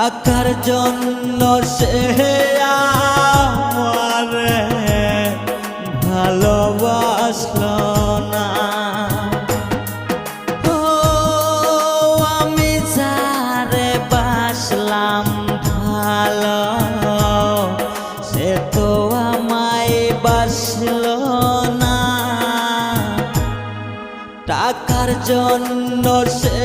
টাকার জন্য সে আমারে ভালোবাসলো না। ও আমি যারে বাসলাম ভালো, সে তো আমায় বাসলো না। টাকার জন্য সে